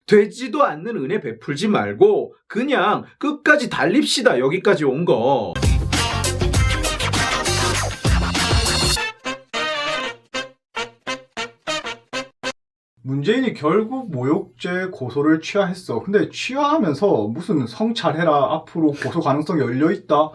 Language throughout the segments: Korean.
되지도 않는 은혜 베풀지 말고 그냥 끝까지 달립시다. 여기까지 온 거. 문재인이 결국 모욕죄 고소를 취하했어. 근데 취하하면서 무슨 성찰해라, 앞으로 고소 가능성이 열려있다,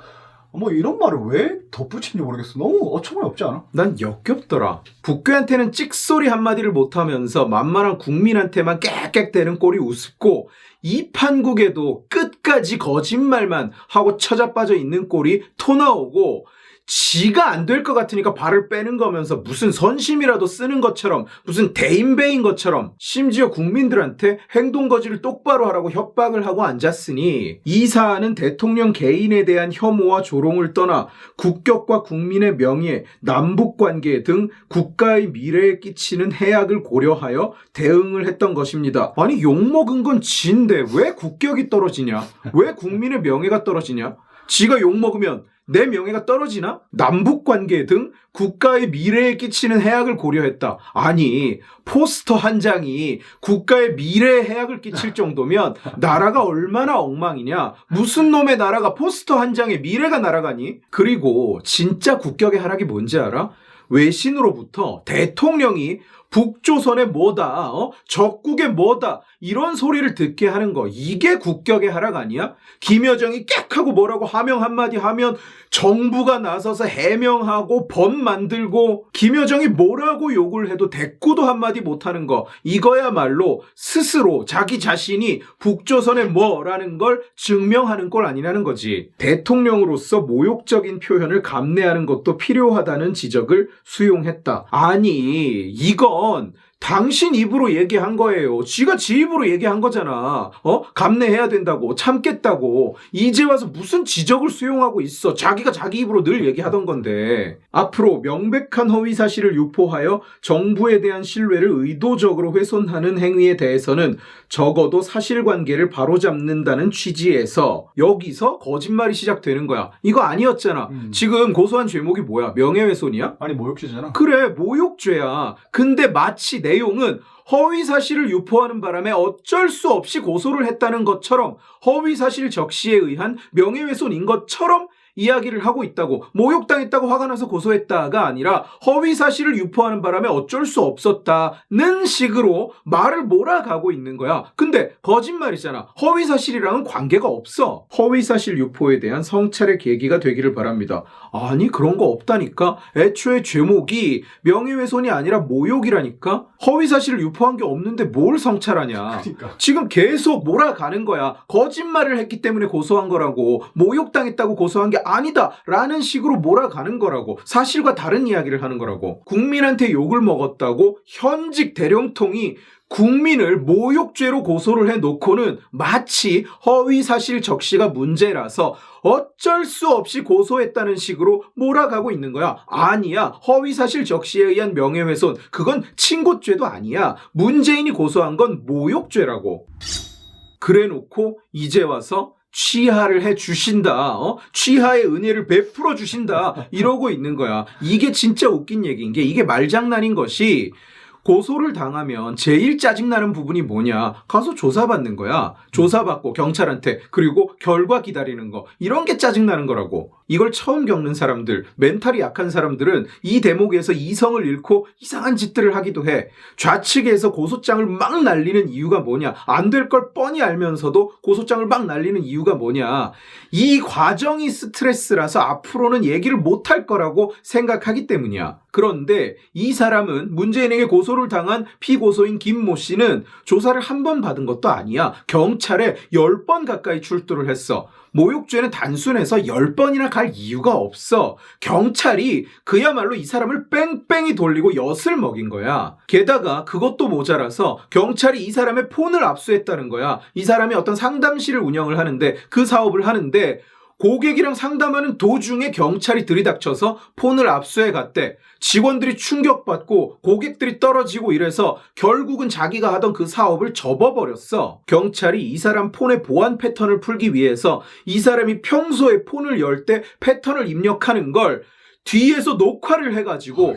뭐 이런 말을 왜 덧붙인지 모르겠어. 너무 어처구니 없지 않아? 난 역겹더라. 북괴한테는 찍소리 한마디를 못하면서 만만한 국민한테만 깨깨대는 꼴이 우습고, 이 판국에도 끝까지 거짓말만 하고 처자빠져 있는 꼴이 토 나오고, 지가 안 될 것 같으니까 발을 빼는 거면서 무슨 선심이라도 쓰는 것처럼, 무슨 대인배인 것처럼, 심지어 국민들한테 행동거지를 똑바로 하라고 협박을 하고 앉았으니, 이 사안은 대통령 개인에 대한 혐오와 조롱을 떠나 국격과 국민의 명예, 남북관계 등 국가의 미래에 끼치는 해악을 고려하여 대응을 했던 것입니다. 아니, 욕먹은 건 지인데 왜 국격이 떨어지냐? 왜 국민의 명예가 떨어지냐? 지가 욕먹으면 내 명예가 떨어지나? 남북관계 등 국가의 미래에 끼치는 해악을 고려했다. 아니, 포스터 한 장이 국가의 미래에 해악을 끼칠 정도면 나라가 얼마나 엉망이냐? 무슨 놈의 나라가 포스터 한 장에 미래가 날아가니? 그리고 진짜 국격의 하락이 뭔지 알아? 외신으로부터 대통령이 북조선의 뭐다, 적국의 뭐다, 이런 소리를 듣게 하는 거, 이게 국격의 하락 아니야? 김여정이 깍하고 뭐라고 하명 한마디 하면 정부가 나서서 해명하고 법 만들고, 김여정이 뭐라고 욕을 해도 대꾸도 한마디 못하는 거, 이거야말로 스스로 자기 자신이 북조선의 뭐라는 걸 증명하는 꼴 아니라는 거지. 대통령으로서 모욕적인 표현을 감내하는 것도 필요하다는 지적을 수용했다. 아니, 이건 당신 입으로 얘기한 거예요. 지가 지 입으로 얘기한 거잖아. 감내해야 된다고, 참겠다고. 이제 와서 무슨 지적을 수용하고 있어. 자기가 자기 입으로 늘 얘기하던 건데. 앞으로 명백한 허위 사실을 유포하여 정부에 대한 신뢰를 의도적으로 훼손하는 행위에 대해서는 적어도 사실관계를 바로잡는다는 취지에서, 여기서 거짓말이 시작되는 거야. 이거 아니었잖아. 지금 고소한 죄목이 뭐야? 명예훼손이야? 아니, 모욕죄잖아. 그래, 모욕죄야. 근데 마치 내용은 허위 사실을 유포하는 바람에 어쩔 수 없이 고소를 했다는 것처럼, 허위 사실 적시에 의한 명예훼손인 것처럼 이야기를 하고 있다고. 모욕당했다고 화가 나서 고소했다가 아니라 허위 사실을 유포하는 바람에 어쩔 수 없었다는 식으로 말을 몰아가고 있는 거야. 근데 거짓말이잖아. 허위 사실이랑은 관계가 없어. 허위 사실 유포에 대한 성찰의 계기가 되기를 바랍니다. 아니, 그런 거 없다니까. 애초에 죄목이 명예훼손이 아니라 모욕이라니까. 허위 사실을 유포한 게 없는데 뭘 성찰하냐. 그러니까. 지금 계속 몰아가는 거야. 거짓말을 했기 때문에 고소한 거라고, 모욕당했다고 고소한 게 아니다 라는 식으로 몰아가는 거라고, 사실과 다른 이야기를 하는 거라고. 국민한테 욕을 먹었다고 현직 대령통이 국민을 모욕죄로 고소를 해놓고는 마치 허위사실 적시가 문제라서 어쩔 수 없이 고소했다는 식으로 몰아가고 있는 거야. 아니야. 허위사실 적시에 의한 명예훼손, 그건 친고죄도 아니야. 문재인이 고소한 건 모욕죄라고. 그래놓고 이제 와서 취하를 해주신다. 취하의 은혜를 베풀어 주신다. 이러고 있는 거야. 이게 진짜 웃긴 얘기인 게, 이게 말장난인 것이, 고소를 당하면 제일 짜증나는 부분이 뭐냐? 가서 조사받는 거야. 조사받고 경찰한테, 그리고 결과 기다리는 거. 이런 게 짜증나는 거라고. 이걸 처음 겪는 사람들, 멘탈이 약한 사람들은 이 대목에서 이성을 잃고 이상한 짓들을 하기도 해. 좌측에서 고소장을 막 날리는 이유가 뭐냐? 안 될 걸 뻔히 알면서도 고소장을 막 날리는 이유가 뭐냐? 이 과정이 스트레스라서 앞으로는 얘기를 못할 거라고 생각하기 때문이야. 그런데 이 사람은, 문재인에게 고소를 당한 피고소인 김모 씨는 조사를 한 번 받은 것도 아니야. 경찰에 10번 가까이 출두를 했어. 모욕죄는 단순해서 10번이나 갈 이유가 없어. 경찰이 그야말로 이 사람을 뺑뺑이 돌리고 엿을 먹인 거야. 게다가 그것도 모자라서 경찰이 이 사람의 폰을 압수했다는 거야. 이 사람이 어떤 상담실을 운영을 하는데, 그 사업을 하는데, 고객이랑 상담하는 도중에 경찰이 들이닥쳐서 폰을 압수해 갔대. 직원들이 충격받고 고객들이 떨어지고 이래서 결국은 자기가 하던 그 사업을 접어버렸어. 경찰이 이 사람 폰의 보안 패턴을 풀기 위해서 이 사람이 평소에 폰을 열 때 패턴을 입력하는 걸 뒤에서 녹화를 해가지고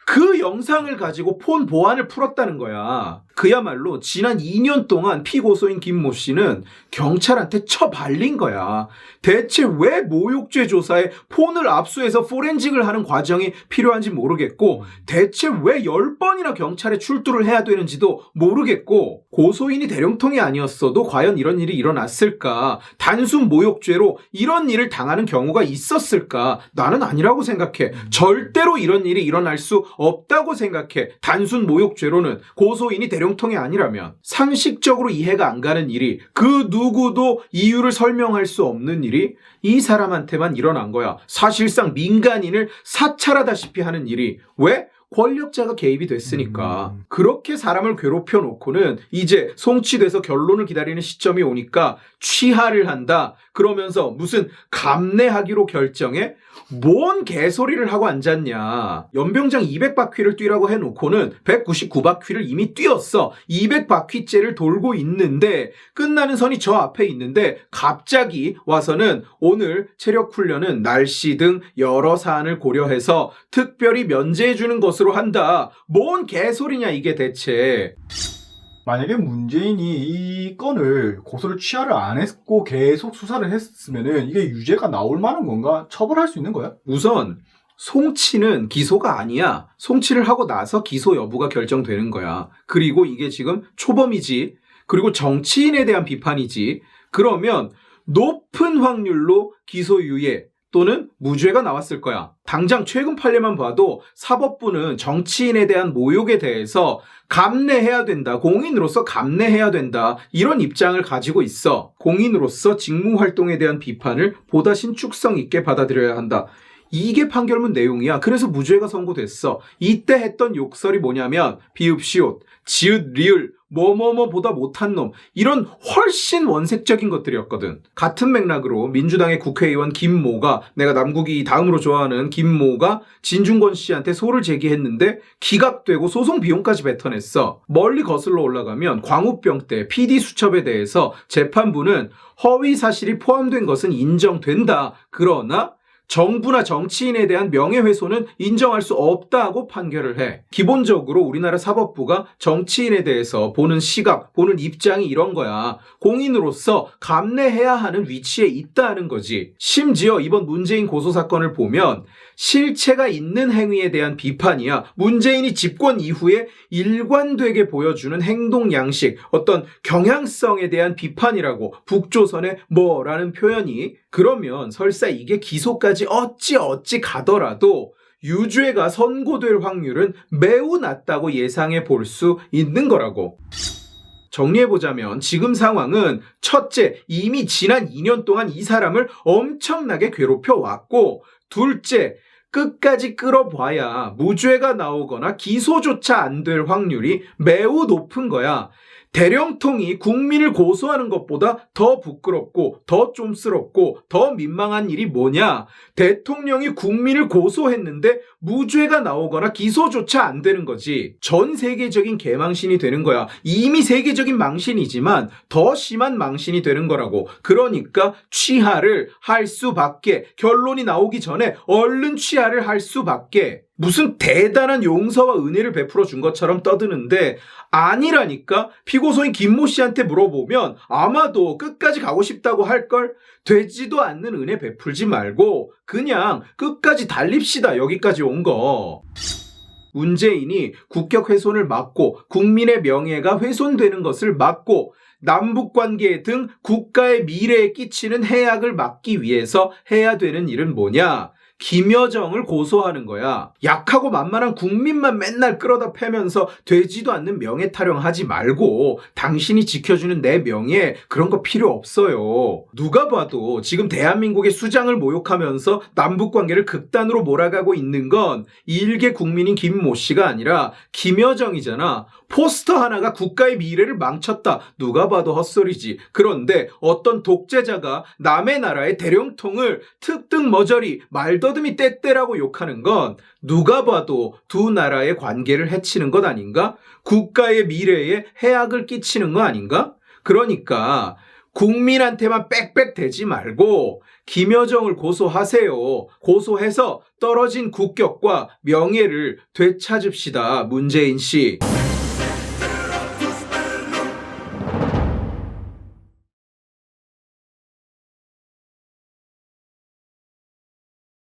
그 영상을 가지고 폰 보안을 풀었다는 거야. 그야말로 지난 2년 동안 피고소인 김모 씨는 경찰한테 처발린 거야. 대체 왜 모욕죄 조사에 폰을 압수해서 포렌식을 하는 과정이 필요한지 모르겠고, 대체 왜 10번이나 경찰에 출두를 해야 되는지도 모르겠고, 고소인이 대령통이 아니었어도 과연 이런 일이 일어났을까? 단순 모욕죄로 이런 일을 당하는 경우가 있었을까? 나는 아니라고 생각해. 절대로 이런 일이 일어날 수 없다고 생각해. 단순 모욕죄로는 고소인이 대령통이 아니라면. 상식적으로 이해가 안 가는 일이, 그 누구도 이유를 설명할 수 없는 일이 이 사람한테만 일어난 거야. 사실상 민간인을 사찰하다시피 하는 일이. 왜? 권력자가 개입이 됐으니까. 그렇게 사람을 괴롭혀 놓고는 이제 송치돼서 결론을 기다리는 시점이 오니까 취하를 한다. 그러면서 무슨 감내하기로 결정해? 뭔 개소리를 하고 앉았냐. 연병장 200바퀴를 뛰라고 해놓고는 199바퀴를 이미 뛰었어. 200바퀴째를 돌고 있는데, 끝나는 선이 저 앞에 있는데 갑자기 와서는 오늘 체력 훈련은 날씨 등 여러 사안을 고려해서 특별히 면제해주는 것으로 한다. 뭔 개소리냐 이게 대체. 만약에 문재인이 이 건을 고소를 취하를 안 했고 계속 수사를 했으면은 이게 유죄가 나올 만한 건가? 처벌할 수 있는 거야? 우선 송치는 기소가 아니야. 송치를 하고 나서 기소 여부가 결정되는 거야. 그리고 이게 지금 초범이지. 그리고 정치인에 대한 비판이지. 그러면 높은 확률로 기소유예 또는 무죄가 나왔을 거야. 당장 최근 판례만 봐도 사법부는 정치인에 대한 모욕에 대해서 감내해야 된다. 공인으로서 감내해야 된다. 이런 입장을 가지고 있어. 공인으로서 직무활동에 대한 비판을 보다 신축성 있게 받아들여야 한다. 이게 판결문 내용이야. 그래서 무죄가 선고됐어. 이때 했던 욕설이 뭐냐면 비읍시옷, 지읒, 리을, 뭐뭐뭐보다 못한 놈, 이런 훨씬 원색적인 것들이었거든. 같은 맥락으로 민주당의 국회의원 김모가, 내가 남국이 다음으로 좋아하는 김모가 진중권 씨한테 소를 제기했는데 기각되고 소송 비용까지 뱉어냈어. 멀리 거슬러 올라가면 광우병 때 PD 수첩에 대해서 재판부는 허위 사실이 포함된 것은 인정된다. 그러나 정부나 정치인에 대한 명예훼손은 인정할 수 없다고 판결을 해. 기본적으로 우리나라 사법부가 정치인에 대해서 보는 시각, 보는 입장이 이런 거야. 공인으로서 감내해야 하는 위치에 있다는 거지. 심지어 이번 문재인 고소사건을 보면 실체가 있는 행위에 대한 비판이야. 문재인이 집권 이후에 일관되게 보여주는 행동 양식, 어떤 경향성에 대한 비판이라고. 북조선의 뭐라는 표현이. 그러면 설사 이게 기소까지 어찌 가더라도 유죄가 선고될 확률은 매우 낮다고 예상해 볼 수 있는 거라고. 정리해보자면 지금 상황은 첫째, 이미 지난 2년 동안 이 사람을 엄청나게 괴롭혀 왔고, 둘째, 끝까지 끌어봐야 무죄가 나오거나 기소조차 안 될 확률이 매우 높은 거야. 대령통이 국민을 고소하는 것보다 더 부끄럽고 더 쫌스럽고 더 민망한 일이 뭐냐? 대통령이 국민을 고소했는데 무죄가 나오거나 기소조차 안 되는 거지. 전 세계적인 개망신이 되는 거야. 이미 세계적인 망신이지만 더 심한 망신이 되는 거라고. 그러니까 취하를 할 수밖에, 결론이 나오기 전에 얼른 취하를 할 수밖에. 무슨 대단한 용서와 은혜를 베풀어 준 것처럼 떠드는데 아니라니까. 피고소인 김모 씨한테 물어보면 아마도 끝까지 가고 싶다고 할걸. 되지도 않는 은혜 베풀지 말고 그냥 끝까지 달립시다. 여기까지 온 거. 문재인이 국격 훼손을 막고 국민의 명예가 훼손되는 것을 막고 남북관계 등 국가의 미래에 끼치는 해악을 막기 위해서 해야 되는 일은 뭐냐? 김여정을 고소하는 거야. 약하고 만만한 국민만 맨날 끌어다 패면서 되지도 않는 명예 타령하지 말고 당신이 지켜주는 내 명예, 그런 거 필요 없어요. 누가 봐도 지금 대한민국의 수장을 모욕하면서 남북관계를 극단으로 몰아가고 있는 건 일개 국민인 김모 씨가 아니라 김여정이잖아. 포스터 하나가 국가의 미래를 망쳤다. 누가 봐도 헛소리지. 그런데 어떤 독재자가 남의 나라의 대령통을 특등머저리 말더듬이 떼떼라고 욕하는 건 누가 봐도 두 나라의 관계를 해치는 것 아닌가? 국가의 미래에 해악을 끼치는 거 아닌가? 그러니까 국민한테만 빽빽 대지 말고 김여정을 고소하세요. 고소해서 떨어진 국격과 명예를 되찾읍시다. 문재인 씨.